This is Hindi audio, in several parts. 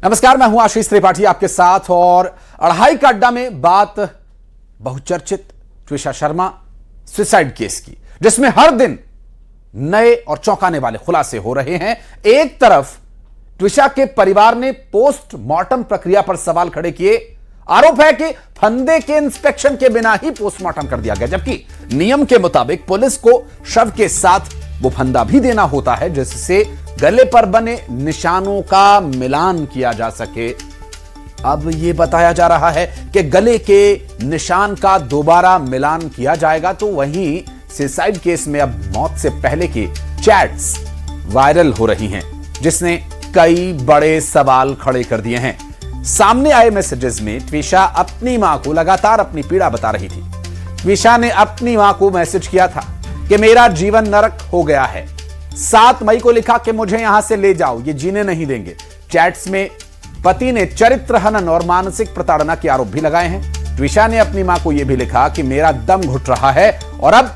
नमस्कार, मैं हूं आशीष त्रिपाठी आपके साथ। और अढ़ाई का अड्डा में बात बहुचर्चित ट्विशा शर्मा सुसाइड केस की, जिसमें हर दिन नए और चौंकाने वाले खुलासे हो रहे हैं। एक तरफ ट्विशा के परिवार ने पोस्टमार्टम प्रक्रिया पर सवाल खड़े किए। आरोप है कि फंदे के इंस्पेक्शन के बिना ही पोस्टमार्टम कर दिया गया, जबकि नियम के मुताबिक पुलिस को शव के साथ वो फंदा भी देना होता है जिससे गले पर बने निशानों का मिलान किया जा सके। अब यह बताया जा रहा है कि गले के निशान का दोबारा मिलान किया जाएगा। तो वहीं सुसाइड केस में अब मौत से पहले की चैट्स वायरल हो रही हैं, जिसने कई बड़े सवाल खड़े कर दिए हैं। सामने आए मैसेजेस में ट्विशा अपनी मां को लगातार अपनी पीड़ा बता रही थी। ट्विशा ने अपनी मां को मैसेज किया था कि मेरा जीवन नरक हो गया है। 7 मई को लिखा कि मुझे यहां से ले जाओ, ये जीने नहीं देंगे। चैट्स में पति ने चरित्र हनन और मानसिक प्रताड़ना के आरोप भी लगाए हैं। ट्विशा ने अपनी मां को यह भी लिखा कि मेरा दम घुट रहा है और अब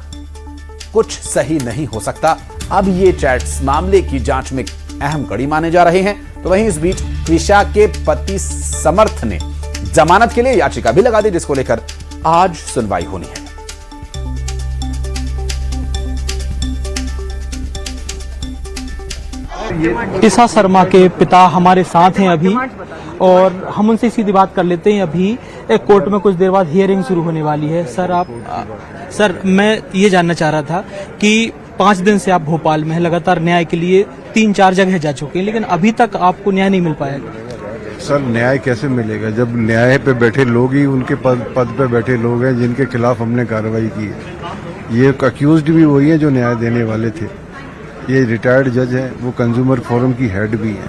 कुछ सही नहीं हो सकता। अब ये चैट्स मामले की जांच में अहम कड़ी माने जा रहे हैं। तो वहीं इस बीच ट्विशा के पति समर्थ ने जमानत के लिए याचिका भी लगा दी, जिसको लेकर आज सुनवाई होनी है। ट्विशा शर्मा के पिता हमारे साथ हैं अभी, और हम उनसे सीधी बात कर लेते हैं। अभी एक कोर्ट में कुछ देर बाद हियरिंग शुरू होने वाली है। सर मैं ये जानना चाह रहा था कि 5 दिन से आप भोपाल में हैं, लगातार न्याय के लिए 3-4 जगह जा चुके हैं, लेकिन अभी तक आपको न्याय नहीं मिल पाएगा। सर न्याय कैसे मिलेगा जब न्याय पे बैठे लोग ही उनके पद पे बैठे लोग हैं जिनके खिलाफ हमने कार्रवाई की है। ये अक्यूज्ड भी वही है जो न्याय देने वाले थे। ये रिटायर्ड जज है, वो कंज्यूमर फोरम की हेड भी है,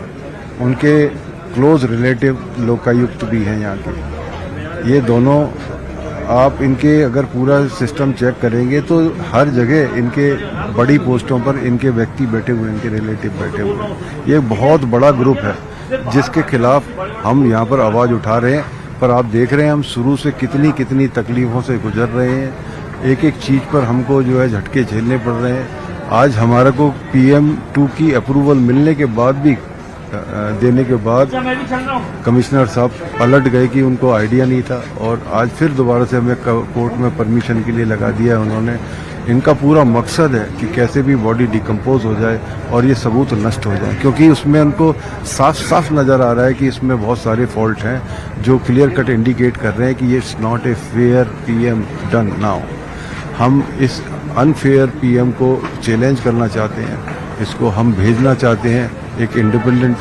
उनके क्लोज रिलेटिव लोकायुक्त भी हैं यहाँ के। ये दोनों आप इनके अगर पूरा सिस्टम चेक करेंगे तो हर जगह इनके बड़ी पोस्टों पर इनके व्यक्ति बैठे हुए, इनके रिलेटिव बैठे हुए। ये बहुत बड़ा ग्रुप है जिसके खिलाफ हम यहाँ पर आवाज़ उठा रहे हैं। पर आप देख रहे हैं हम शुरू से कितनी तकलीफों से गुजर रहे हैं। एक एक चीज़ पर हमको जो है झटके झेलने पड़ रहे हैं। आज हमारा को PM2 की अप्रूवल मिलने के बाद भी देने के बाद कमिश्नर साहब पलट गए कि उनको आइडिया नहीं था, और आज फिर दोबारा से हमें कोर्ट में परमिशन के लिए लगा दिया है उन्होंने। इनका पूरा मकसद है कि कैसे भी बॉडी डिकम्पोज हो जाए और ये सबूत नष्ट हो जाए, क्योंकि उसमें उनको साफ नज़र आ रहा है कि इसमें बहुत सारे फॉल्ट हैं जो क्लियर कट इंडिकेट कर रहे हैं कि ये it's not a fair PM done now. हम इस अनफेयर PM को चैलेंज करना चाहते हैं, इसको हम भेजना चाहते हैं एक इंडिपेंडेंट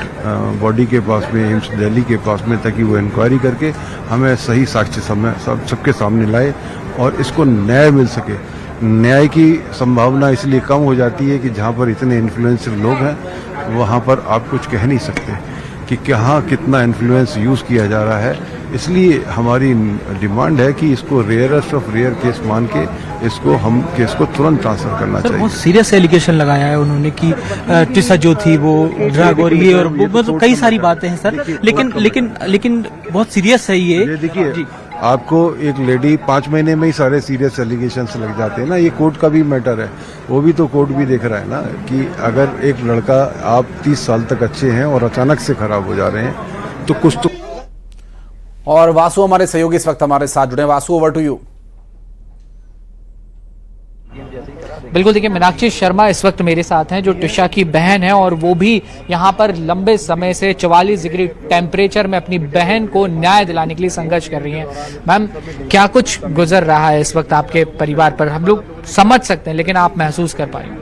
बॉडी के पास में, एम्स दिल्ली के पास में, ताकि वो इंक्वायरी करके हमें सही साक्ष्य सबके सामने लाए और इसको न्याय मिल सके। न्याय की संभावना इसलिए कम हो जाती है कि जहाँ पर इतने इन्फ्लुएंसर लोग हैं वहाँ पर आप कुछ कह नहीं सकते कि कहाँ कितना इन्फ्लुएंस यूज़ किया जा रहा है। इसलिए हमारी डिमांड है कि इसको रेयरेस्ट ऑफ रेयर केस मान के इसको हम केस को तुरंत ट्रांसफर करना चाहिए। बहुत सीरियस एलिगेशन लगाया है उन्होंने कि ट्विशा जो थी वो ड्रग और ये और वो कई सारी बातें हैं सर, लेकिन बहुत सीरियस है ये। देखिए, आपको एक लेडी 5 महीने में ही सारे सीरियस एलिगेशंस लग जाते हैं ना। ये कोर्ट का भी मैटर है, वो भी तो कोर्ट भी देख रहा है ना कि अगर एक लड़का आप 30 साल तक अच्छे हैं और अचानक से खराब हो जा रहे हैं तो कुछ तो। और वासु हमारे सहयोगी इस वक्त हमारे साथ जुड़े। Vasu, over to you. बिल्कुल, देखिए मीनाक्षी शर्मा इस वक्त मेरे साथ हैं जो ट्विशा की बहन है, और वो भी यहाँ पर लंबे समय से 44 डिग्री टेम्परेचर में अपनी बहन को न्याय दिलाने के लिए संघर्ष कर रही हैं। मैम, क्या कुछ गुजर रहा है इस वक्त आपके परिवार पर? हम लोग समझ सकते हैं, लेकिन आप महसूस कर पाएंगे?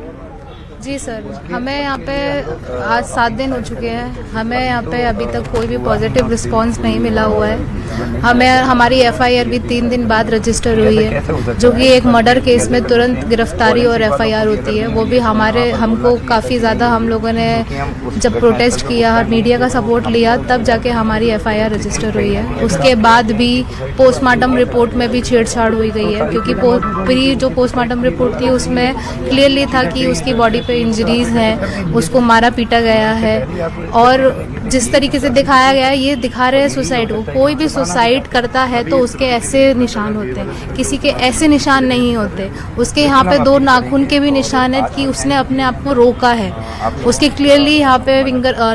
जी सर, हमें यहाँ पे आज 7 दिन हो चुके हैं। हमें यहाँ पे अभी तक कोई भी पॉजिटिव रिस्पांस नहीं मिला हुआ है। हमारी FIR भी 3 दिन बाद रजिस्टर हुई है, जो कि एक मर्डर केस में तुरंत गिरफ्तारी और FIR होती है। वो भी हमको काफ़ी ज़्यादा, हम लोगों ने जब प्रोटेस्ट किया, मीडिया का सपोर्ट लिया, तब जाके हमारी FIR रजिस्टर हुई है। उसके बाद भी पोस्टमार्टम रिपोर्ट में भी छेड़छाड़ हुई गई है, क्योंकि प्री जो पोस्टमार्टम रिपोर्ट थी उसमें क्लियरली था कि उसकी बॉडी पे इंजरीज हैं, उसको मारा पीटा गया है। और जिस तरीके से दिखाया गया है, ये दिखा रहे हैं सुसाइड को। कोई भी सुसाइड करता है तो उसके ऐसे निशान होते हैं, किसी के ऐसे निशान नहीं होते। उसके यहाँ पे 2 नाखून के भी निशान है कि उसने अपने आप को रोका है। उसके क्लियरली यहाँ पे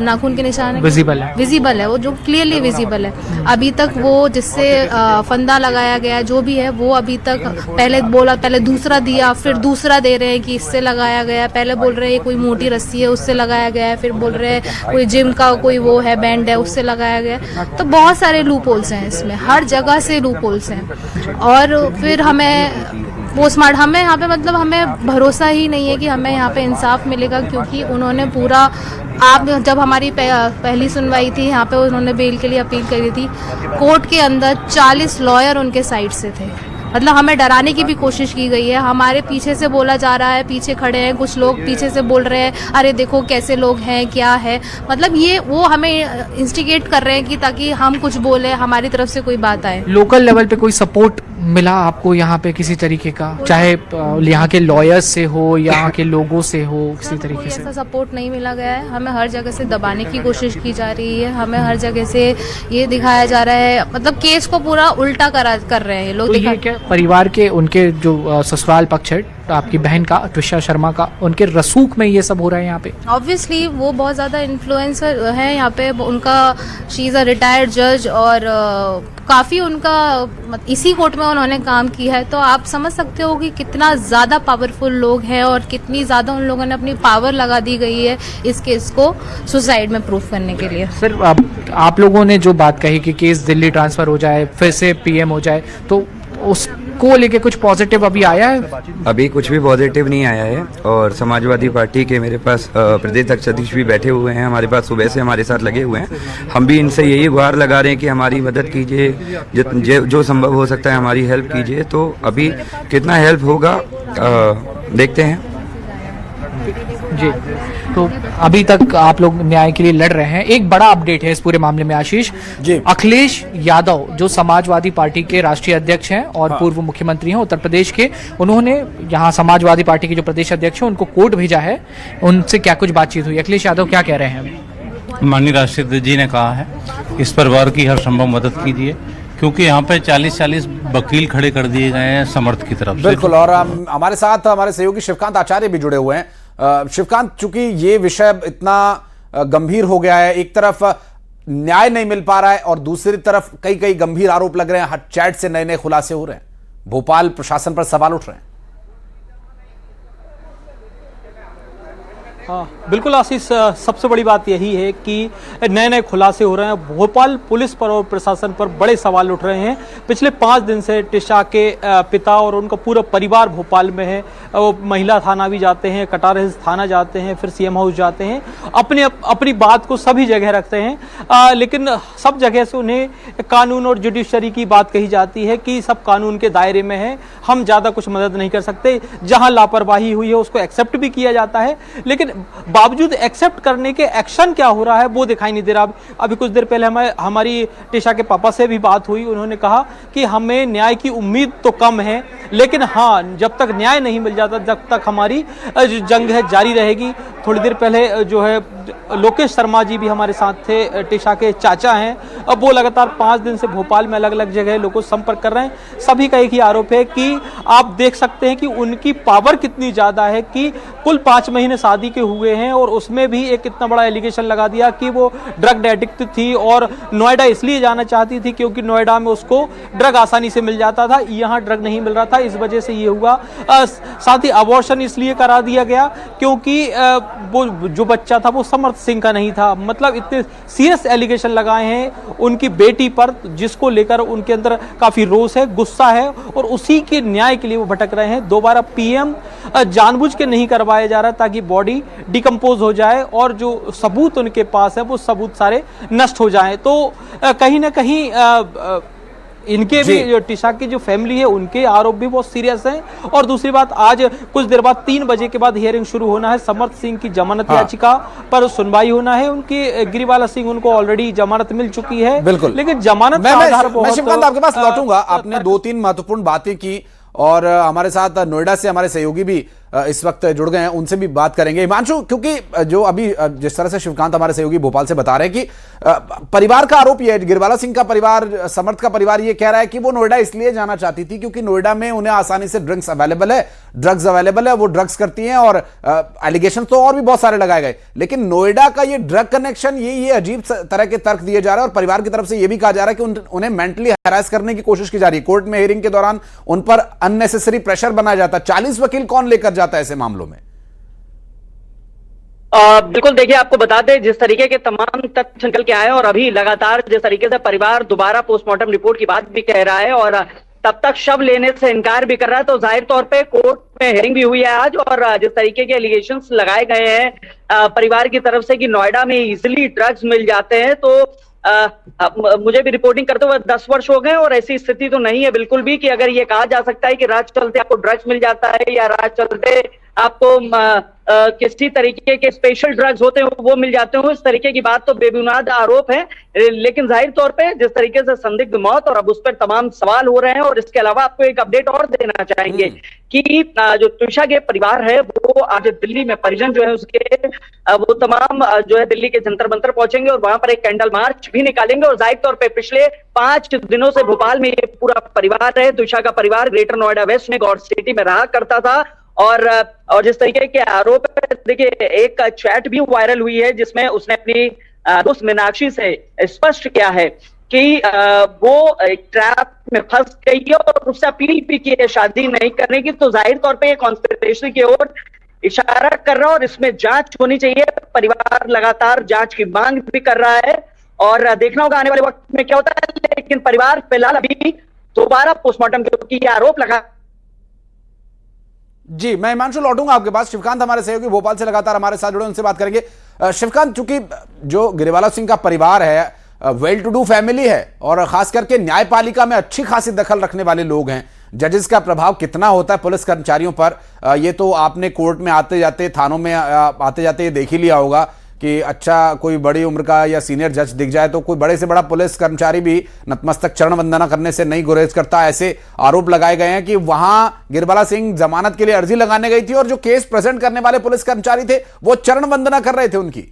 नाखून के निशान है, विजिबल है, वो जो क्लियरली विजिबल है। अभी तक वो जिससे फंदा लगाया गया जो भी है, वो अभी तक पहले दूसरा दिया, फिर दूसरा दे रहे हैं कि इससे लगाया गया। पहले बोल रहे हैं कोई मोटी रस्सी है उससे लगाया गया है, फिर बोल रहे हैं कोई जिम का कोई वो है बैंड है उससे लगाया गया। तो बहुत सारे लूप होल्स हैं इसमें, हर जगह से लूप होल्स हैं। और फिर हमें पोस्टमार्टम, हमें यहाँ पे मतलब हमें भरोसा ही नहीं है कि हमें यहाँ पे इंसाफ मिलेगा, क्योंकि उन्होंने पूरा, आप जब हमारी पहली सुनवाई थी यहाँ पे, उन्होंने बेल के लिए अपील करी थी। कोर्ट के अंदर 40 लॉयर उनके साइड से थे। मतलब हमें डराने की भी कोशिश की गई है। हमारे पीछे से बोला जा रहा है, पीछे खड़े हैं कुछ लोग, पीछे से बोल रहे हैं अरे देखो कैसे लोग हैं, क्या है। मतलब ये वो हमें इंस्टिगेट कर रहे हैं कि ताकि हम कुछ बोले, हमारी तरफ से कोई बात आए। लोकल लेवल पे कोई सपोर्ट मिला आपको यहाँ पे किसी तरीके का, चाहे यहाँ के लॉयर्स से हो, यहाँ के लोगों से हो, किसी तरीके से? ऐसा सपोर्ट नहीं मिला गया है। हमें हर जगह से दबाने की कोशिश की जा रही है, हमें हर जगह से ये दिखाया जा रहा है, मतलब केस को पूरा उल्टा कर रहे हैं ये लोग। तो ये क्या परिवार के उनके जो ससुराल पक्ष है आपकी बहन का, ट्विशा शर्मा का, उनके रसूख में ये सब हो रहा है यहाँ पे? ऑब्वियसली वो बहुत ज़्यादा इन्फ्लुएंसर है यहाँ पे। उनका शी इज़ अ रिटायर्ड जज और काफ़ी उनका इसी कोर्ट में उन्होंने काम किया है। तो आप समझ सकते हो कि कितना ज़्यादा पावरफुल लोग हैं और कितनी ज़्यादा उन लोगों ने अपनी पावर लगा दी गई है इस केस को सुसाइड में प्रूफ करने के लिए। सर आप लोगों ने जो बात कही कि केस दिल्ली ट्रांसफ़र हो जाए, फिर से पीएम हो जाए, तो उसको लेके कुछ पॉजिटिव अभी आया है? अभी कुछ भी पॉजिटिव नहीं आया है। और समाजवादी पार्टी के मेरे पास प्रदेश अध्यक्ष भी बैठे हुए हैं, हमारे पास सुबह से हमारे साथ लगे हुए हैं। हम भी इनसे यही गुहार लगा रहे हैं कि हमारी मदद कीजिए, जो संभव हो सकता है हमारी हेल्प कीजिए। तो अभी कितना हेल्प होगा देखते हैं जी। तो अभी तक आप लोग न्याय के लिए लड़ रहे हैं। एक बड़ा अपडेट है इस पूरे मामले में आशीष जी। अखिलेश यादव जो समाजवादी पार्टी के राष्ट्रीय अध्यक्ष हैं और पूर्व मुख्यमंत्री हैं उत्तर प्रदेश के, उन्होंने यहाँ समाजवादी पार्टी के जो प्रदेश अध्यक्ष हैं उनको कोर्ट भेजा है। उनसे क्या कुछ बातचीत हुई? अखिलेश यादव क्या कह रहे हैं? माननीय राष्ट्रीय अध्यक्ष जी ने कहा है इस परिवार की हर संभव मदद कीजिए, क्योंकि यहाँ पे 40-40 वकील खड़े कर दिए गए हैं समर्थ की तरफ से। बिल्कुल। और हमारे साथ हमारे सहयोगी शिवकांत आचार्य भी जुड़े हुए हैं। शिवकांत, चूंकि ये विषय इतना गंभीर हो गया है, एक तरफ न्याय नहीं मिल पा रहा है और दूसरी तरफ कई गंभीर आरोप लग रहे हैं, हर चैट से नए खुलासे हो रहे हैं, भोपाल प्रशासन पर सवाल उठ रहे हैं। हाँ बिल्कुल आशीष, सबसे बड़ी बात यही है कि नए खुलासे हो रहे हैं। भोपाल पुलिस पर और प्रशासन पर बड़े सवाल उठ रहे हैं। पिछले 5 दिन से टिशा के पिता और उनका पूरा परिवार भोपाल में है। वो महिला थाना भी जाते हैं, कटार थाना जाते हैं, फिर सीएम हाउस जाते हैं, अपनी बात को सभी जगह रखते हैं। लेकिन सब जगह से उन्हें कानून और जुडिशरी की बात कही जाती है कि सब कानून के दायरे में है, हम ज़्यादा कुछ मदद नहीं कर सकते। जहाँ लापरवाही हुई है उसको एक्सेप्ट भी किया जाता है, लेकिन बावजूद एक्सेप्ट करने के एक्शन क्या हो रहा है वो दिखाई नहीं दे रहा। अभी कुछ देर पहले हमारी टिशा के पापा से भी बात हुई, उन्होंने कहा कि हमें न्याय की उम्मीद तो कम है, लेकिन हाँ जब तक न्याय नहीं मिल जाता जब तक हमारी जंग है जारी रहेगी। थोड़ी देर पहले जो है लोकेश शर्मा जी भी हमारे साथ थे, टिशा के चाचा हैं। अब वो लगातार 5 दिन से भोपाल में अलग अलग जगह लोगों से संपर्क कर रहे हैं। सभी का एक ही आरोप है कि आप देख सकते हैं कि उनकी पावर कितनी ज़्यादा है कि कुल 5 महीने शादी के हुए हैं और उसमें भी एक इतना बड़ा एलिगेशन लगा दिया कि वो ड्रग एडिक्ट थी और नोएडा इसलिए जाना चाहती थी क्योंकि नोएडा में उसको ड्रग आसानी से मिल जाता था, यहाँ ड्रग नहीं मिल रहा था, इस वजह से ये हुआ। साथ ही अबॉर्शन इसलिए करा दिया गया क्योंकि वो जो बच्चा था वो समर्थ सिंह का नहीं था। मतलब इतने सीरियस एलिगेशन लगाए हैं उनकी बेटी पर, जिसको लेकर उनके अंदर काफी रोष है, गुस्सा है और उसी के न्याय के लिए वो भटक रहे हैं। दोबारा पीएम जानबूझ के नहीं करवाया जा रहा ताकि बॉडी डिकम्पोज हो जाए और जो सबूत उनके पास है वो सबूत सारे नष्ट हो जाएं। तो कहीं ना कहीं इनके भी जो टिशा की जो फैमिली है उनके आरोप भी बहुत सीरियस हैं। और दूसरी बात, आज कुछ देर बाद 3 बजे के बाद हियरिंग शुरू होना है। समर्थ सिंह की जमानत याचिका पर सुनवाई होना है। उनकी गिरिवाला सिंह उनको ऑलरेडी जमानत मिल चुकी है। बिल्कुल, लेकिन जमानत मैं शिवकांत आपके पास लौटूंगा। आपने 2-3 महत्वपूर्ण बातें की और हमारे साथ नोएडा से हमारे सहयोगी भी इस वक्त जुड़ गए हैं, उनसे भी बात करेंगे। हिमांशु, क्योंकि जो अभी जिस तरह से शिवकांत हमारे सहयोगी भोपाल से बता रहे हैं कि परिवार का आरोप यह है, गिरवाला सिंह का परिवार, समर्थ का परिवार ये कह रहा है कि वो नोएडा इसलिए जाना चाहती थी क्योंकि नोएडा में उन्हें आसानी से ड्रग्स अवेलेबल है, वो ड्रग्स करती हैं और एलिगेशन तो और भी बहुत सारे लगाए गए, लेकिन नोएडा का ये ड्रग कनेक्शन, ये अजीब तरह के तर्क दिए जा रहे हैं और परिवार की तरफ से ये भी कहा जा रहा है कि उन्हें मेंटली हैरेस करने की कोशिश की जा रही है। कोर्ट में हियरिंग के दौरान उन पर अननेसेसरी प्रेशर बनाया जाता है। 40 वकील कौन लेकर जाता है ऐसे मामलों में? बिल्कुल, देखिए आपको बता दें, जिस तरीके के तमाम तथ्य निकल के आए और अभी लगातार जिस तरीके से परिवार दोबारा पोस्टमार्टम रिपोर्ट की बात भी कह रहा है और तब तक शव लेने से इनकार भी कर रहा है, तो जाहिर तौर पे कोर्ट में हियरिंग भी हुई है आज और जिस तरीके के एलिगेशंस लगाए गए हैं परिवार की तरफ से कि नोएडा में इजिली ड्रग्स मिल जाते हैं, तो मुझे भी रिपोर्टिंग करते हुए 10 वर्ष हो गए और ऐसी स्थिति तो नहीं है बिल्कुल भी कि अगर ये कहा जा सकता है कि रात चलते आपको ड्रग्स मिल जाता है या रात चलते आपको किसी तरीके के स्पेशल ड्रग्स होते हैं वो मिल जाते हो, इस तरीके की बात तो बेबुनियाद आरोप है। लेकिन जाहिर तौर पे जिस तरीके से संदिग्ध मौत और अब उस पर तमाम सवाल हो रहे हैं और इसके अलावा आपको एक अपडेट और देना चाहेंगे कि जो त्रिशा के परिवार है वो आज दिल्ली में परिजन जो है उसके वो तमाम जो है दिल्ली के जंतर मंतर पहुंचेंगे और वहां पर एक कैंडल मार्च भी निकालेंगे और जाहिर तौर पर पिछले 5 दिनों से भोपाल में ये पूरा परिवार है, त्रिशा का परिवार ग्रेटर नोएडा वेस्ट में गौर सिटी में रहा करता था और जिस तरीके के आरोप है, देखिए एक चैट भी वायरल हुई है जिसमें उसने अपनी दोस्त मीनाक्षी से स्पष्ट किया है कि वो एक ट्रैप में फंस गई है और उससे अपील भी की है शादी नहीं करने की, तो जाहिर तौर पे कॉन्स्पिरेसी की ओर इशारा कर रहा है और इसमें जांच होनी चाहिए। परिवार लगातार जांच की मांग भी कर रहा है और देखना होगा आने वाले वक्त में क्या होता है, लेकिन परिवार फिलहाल अभी दोबारा पोस्टमार्टम के आरोप लगा। जी, मैं हिमांशु लौटूंगा आपके पास। शिवकांत हमारे सहयोगी भोपाल से लगातार हमारे साथ जुड़े, उनसे बात करेंगे। शिवकांत, चूंकि जो गिरिवाला सिंह का परिवार है वेल टू डू फैमिली है और खास करके न्यायपालिका में अच्छी खासी दखल रखने वाले लोग हैं, जजेस का प्रभाव कितना होता है पुलिस कर्मचारियों पर, ये तो आपने कोर्ट में आते जाते, थानों में आते जाते ये देख ही लिया होगा कि अच्छा कोई बड़ी उम्र का या सीनियर जज दिख जाए तो कोई बड़े से बड़ा पुलिस कर्मचारी भी नतमस्तक चरण वंदना करने से नहीं गुरेज करता। ऐसे आरोप लगाए गए हैं कि वहां गिरवाला सिंह जमानत के लिए अर्जी लगाने गई थी और जो केस प्रेजेंट करने वाले पुलिस कर्मचारी थे वो चरण वंदना कर रहे थे उनकी।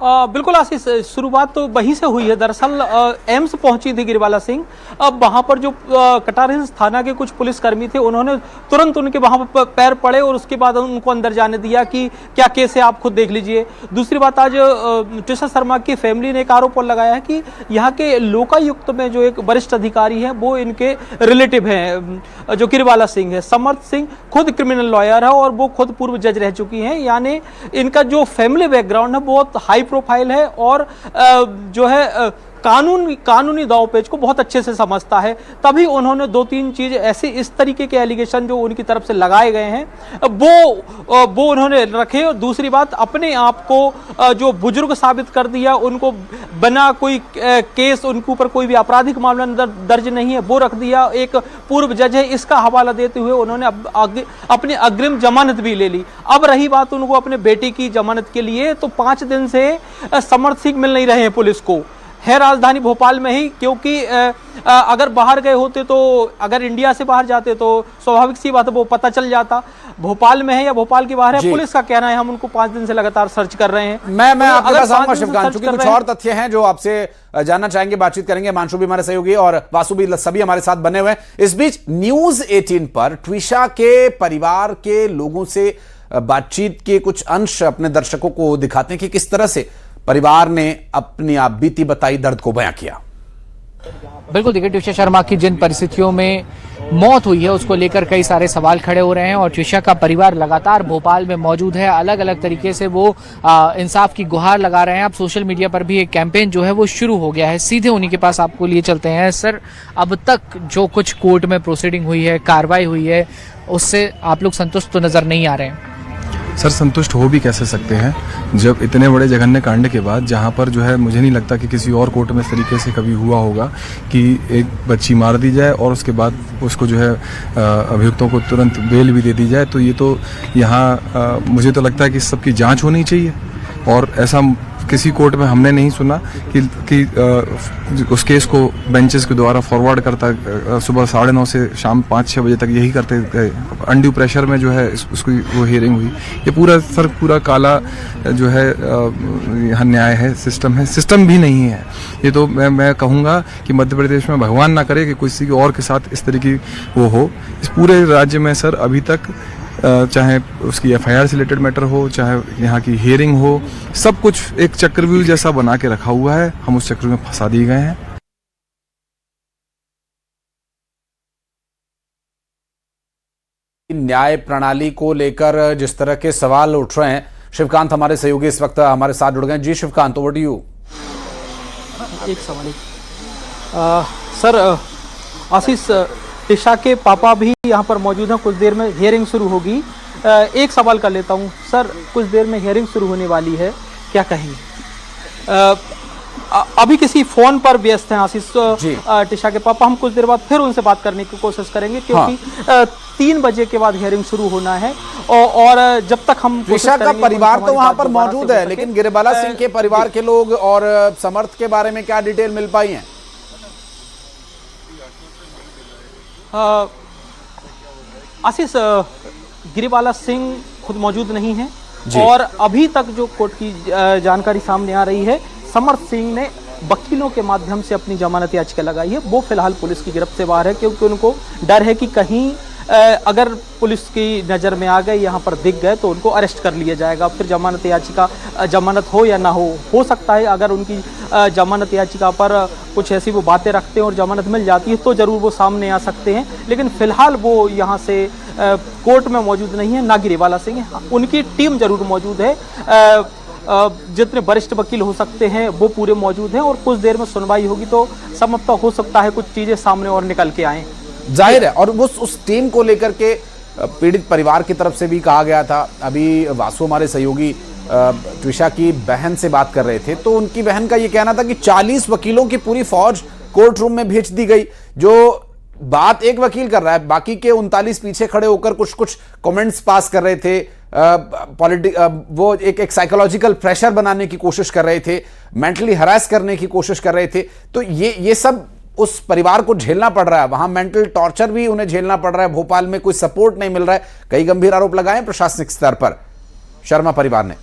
बिल्कुल आशीष, शुरुआत तो वहीं से हुई है। दरअसल एम्स पहुंची थी गिरवाला सिंह, अब वहां पर जो कटार हिल्स थाना के कुछ पुलिसकर्मी थे उन्होंने तुरंत उनके वहां पर पैर पड़े और उसके बाद उनको अंदर जाने दिया कि क्या केस है आप खुद देख लीजिए। दूसरी बात, आज त्रिशा शर्मा की फैमिली ने एक आरोप और लगाया है कि यहाँ के लोकायुक्त में जो एक वरिष्ठ अधिकारी है वो इनके रिलेटिव हैं, जो गिरवाला सिंह है। समर्थ सिंह खुद क्रिमिनल लॉयर है और वो खुद पूर्व जज रह चुकी हैं, यानी इनका जो फैमिली बैकग्राउंड है बहुत हाई प्रोफाइल है और जो है कानूनी दांवपेच को बहुत अच्छे से समझता है। तभी उन्होंने 2-3 चीज ऐसे इस तरीके के एलिगेशन जो उनकी तरफ से लगाए गए हैं वो उन्होंने रखे। और दूसरी बात, अपने आप को जो बुजुर्ग साबित कर दिया, उनको बिना कोई केस, उनके ऊपर कोई भी आपराधिक मामला दर्ज नहीं है वो रख दिया, एक पूर्व जज है इसका हवाला देते हुए उन्होंने अपनी अग्रिम जमानत भी ले ली। अब रही बात उनको अपने बेटे की जमानत के लिए, तो 5 दिन से समर्थ सिंह मिल नहीं रहे हैं पुलिस को, है राजधानी भोपाल में ही, क्योंकि अगर बाहर गए होते तो, अगर इंडिया से बाहर जाते तो स्वाभाविक सी बात है वो पता चल जाता। भोपाल में है या भोपाल के बाहर है, पुलिस का कहना है हम उनको 5 दिन से लगातार सर्च कर रहे हैं। मैं आपके पास आऊंगा शिवकांत, क्योंकि कुछ और तथ्य हैं जो आपसे जानना चाहेंगे, बातचीत करेंगे। मानशु भी हमारे सहयोगी और वासु भी सभी हमारे साथ बने हुए हैं। इस बीच न्यूज 18 पर त्रिशा के परिवार के लोगों से बातचीत के कुछ अंश अपने दर्शकों को दिखाते हैं कि किस तरह से परिवार ने अपनी आप बीती बताई, दर्द को बयां किया। बिल्कुल, देखिए त्रिशा शर्मा की जिन परिस्थितियों में मौत हुई है उसको लेकर कई सारे सवाल खड़े हो रहे हैं और त्रिशा का परिवार लगातार भोपाल में मौजूद है। अलग अलग तरीके से वो इंसाफ की गुहार लगा रहे हैं। अब सोशल मीडिया पर भी एक कैंपेन जो है वो शुरू हो गया है। सीधे उन्हीं के पास आपको लिए चलते हैं। सर, अब तक जो कुछ कोर्ट में प्रोसीडिंग हुई है, कार्रवाई हुई है, उससे आप लोग संतुष्ट तो नजर नहीं आ रहे हैं? सर, संतुष्ट हो भी कैसे सकते हैं जब इतने बड़े जघन्य कांड के बाद, जहां पर जो है मुझे नहीं लगता कि किसी और कोर्ट में इस तरीके से कभी हुआ होगा कि एक बच्ची मार दी जाए और उसके बाद उसको जो है अभियुक्तों को तुरंत बेल भी दे दी जाए। तो ये तो यहाँ मुझे तो लगता है कि सबकी जांच होनी चाहिए और ऐसा किसी कोर्ट में हमने नहीं सुना कि उस केस को बेंचेस के द्वारा फॉरवर्ड करता, सुबह 9:30 से शाम 5-6 बजे तक यही करते गए। अनड्यू प्रेशर में जो है उसकी वो हियरिंग हुई। ये पूरा काला जो है यहाँ न्याय है, सिस्टम भी नहीं है। ये तो मैं कहूँगा कि मध्य प्रदेश में भगवान ना करे कि किसी और के साथ इस तरह की वो हो। इस पूरे राज्य में सर अभी तक चाहे उसकी एफआईआर से रिलेटेड मैटर हो, चाहे यहाँ की हियरिंग हो, सब कुछ एक चक्रव्यूह जैसा बना के रखा हुआ है। हम उस चक्रव्यूह में फंसा दिए गए हैं। न्याय प्रणाली को लेकर जिस तरह के सवाल उठ रहे हैं, शिवकांत हमारे सहयोगी इस वक्त हमारे साथ जुड़ गए। जी शिवकांत, ओवर टू यू। एक सवाल सर, आशीष टिशा के पापा भी यहाँ पर मौजूद हैं। कुछ देर में हियरिंग शुरू होगी। एक सवाल कर लेता हूँ सर, कुछ देर में हियरिंग शुरू होने वाली है, क्या कहेंगे? अभी किसी फोन पर व्यस्त हैं आशीष टिशा के पापा। हम कुछ देर बाद फिर उनसे बात करने की कोशिश करेंगे, क्योंकि 3 बजे के बाद हियरिंग शुरू होना है। और जब तक हम टिशा का परिवार तो वहां पर मौजूद है, लेकिन गिरिबाला सिंह के परिवार के लोग और समर्थ के बारे में क्या डिटेल मिल पाई है? आशीष, गिरिबाला सिंह खुद मौजूद नहीं है और अभी तक जो कोर्ट की जानकारी सामने आ रही है, समर्थ सिंह ने वकीलों के माध्यम से अपनी जमानत याचिका लगाई है। वो फिलहाल पुलिस की गिरफ्त से बाहर है, क्योंकि उनको डर है कि कहीं अगर पुलिस की नज़र में आ गए, यहाँ पर दिख गए, तो उनको अरेस्ट कर लिया जाएगा। फिर जमानत याचिका, जमानत हो या ना हो सकता है अगर उनकी जमानत याचिका पर कुछ ऐसी वो बातें रखते हैं और जमानत मिल जाती है तो ज़रूर वो सामने आ सकते हैं। लेकिन फिलहाल वो यहाँ से कोर्ट में मौजूद नहीं है, ना गिरिबाला सिंह। उनकी टीम जरूर मौजूद है। जितने वरिष्ठ वकील हो सकते हैं वो पूरे मौजूद हैं और कुछ देर में सुनवाई होगी तो संभवतः हो सकता है कुछ चीज़ें सामने और निकल के आएँ। जाहिर है। और उस टीम को लेकर के पीड़ित परिवार की तरफ से भी कहा गया था। अभी वासु हमारे सहयोगी ट्विशा की बहन से बात कर रहे थे, तो उनकी बहन का ये कहना था कि 40 वकीलों की पूरी फौज कोर्ट रूम में भेज दी गई। जो बात एक वकील कर रहा है, बाकी के 39 पीछे खड़े होकर कुछ कमेंट्स पास कर रहे थे। वो एक साइकोलॉजिकल प्रेशर बनाने की कोशिश कर रहे थे, मेंटली हरास करने की कोशिश कर रहे थे। तो ये सब उस परिवार को झेलना पड़ रहा है। वहां मेंटल टॉर्चर भी उन्हें झेलना पड़ रहा है। भोपाल में कोई सपोर्ट नहीं मिल रहा है। कई गंभीर आरोप लगाए प्रशासनिक स्तर पर शर्मा परिवार ने।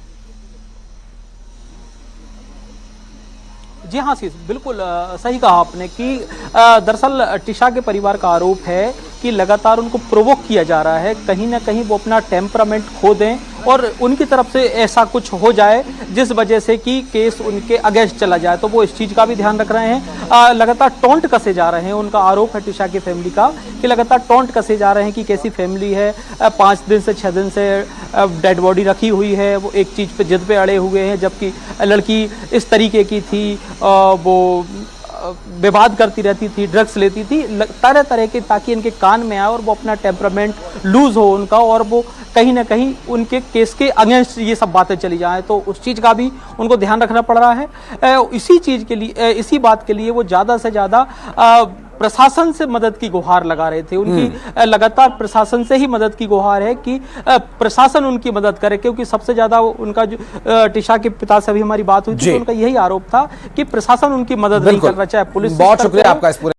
जी हाँ आशीष, बिल्कुल सही कहा आपने कि दरअसल टिशा के परिवार का आरोप है कि लगातार उनको प्रोवोक किया जा रहा है, कहीं ना कहीं वो अपना टेम्परामेंट खो दें और उनकी तरफ से ऐसा कुछ हो जाए जिस वजह से कि केस उनके अगेंस्ट चला जाए। तो वो इस चीज़ का भी ध्यान रख रहे हैं। लगातार टॉन्ट कसे जा रहे हैं। उनका आरोप है टिशा की फैमिली का कि लगातार टॉन्ट कसे जा रहे हैं कि कैसी फैमिली है, 5 दिन से 6 दिन से डेड बॉडी रखी हुई है, वो एक चीज़ पे जिद पे अड़े हुए हैं, जबकि लड़की इस तरीके की थी, वो विवाद करती रहती थी, ड्रग्स लेती थी, तरह तरह के, ताकि इनके कान में आए और वो अपना टेम्परामेंट लूज हो उनका और वो कहीं ना कहीं उनके केस के अगेंस्ट ये सब बातें चली जाएं। तो उस चीज़ का भी उनको ध्यान रखना पड़ रहा है। इसी चीज़ के लिए, इसी बात के लिए वो ज़्यादा से ज़्यादा प्रशासन से मदद की गुहार लगा रहे थे। उनकी लगातार प्रशासन से ही मदद की गुहार है कि प्रशासन उनकी मदद करे, क्योंकि सबसे ज्यादा उनका जो टिशा के पिता से भी हमारी बात हुई थी तो उनका यही आरोप था कि प्रशासन उनकी मदद नहीं कर रहा, चाहे पुलिस। बहुत शुक्रिया आपका इस पूरे